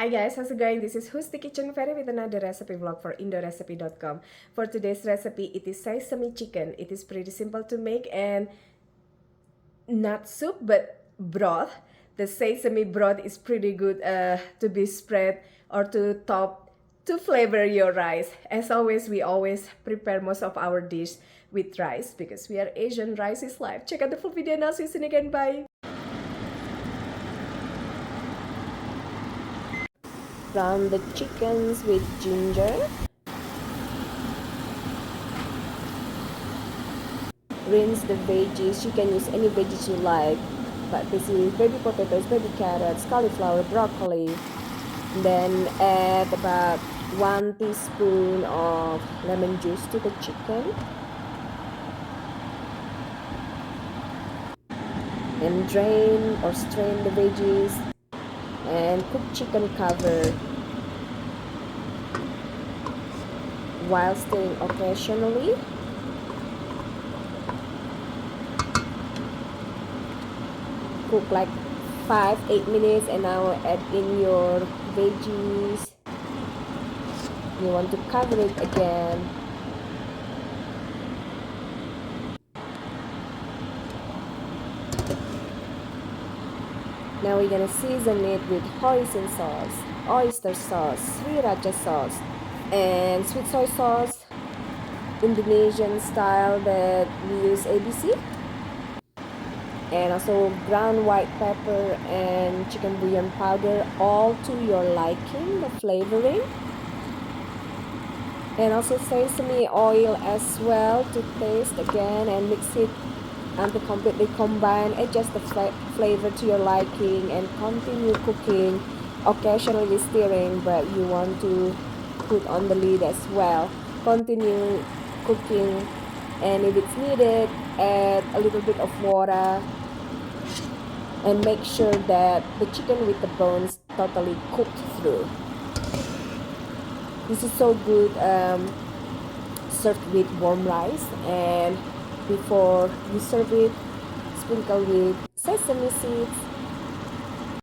Hi guys, how's it going? This is Who's the Kitchen Fairy with another recipe vlog for indorecipe.com. For today's recipe, it is sesame chicken. It is pretty simple to make and not soup but broth. The sesame broth is pretty good to be spread or to top to flavor your rice. As always, we always prepare most of our dish with rice because we are Asian. Rice is life. Check out the full video and I'll see you soon again. Bye. Brown the chickens with ginger. Rinse the veggies. You can use any veggies you like, but this is baby potatoes, baby carrots, cauliflower, broccoli. Then add about 1 teaspoon of lemon juice to the chicken. And drain or strain the veggies. And cook chicken covered while stirring occasionally. Cook like 5-8 minutes and now add in your veggies. You want to cover it again. Now we're gonna season it with hoisin sauce, oyster sauce, sriracha sauce, and sweet soy sauce, Indonesian style that we use ABC, and also ground white pepper and chicken bouillon powder, all to your liking, the flavoring, and also sesame oil as well to taste again, and mix it until completely combine. Adjust the flavor to your liking and continue cooking, occasionally stirring, but you want to put on the lid as well. Continue cooking, and if it's needed, add a little bit of water and make sure that the chicken with the bones totally cooked through. This is so good served with warm rice, and before you serve it, sprinkle with sesame seeds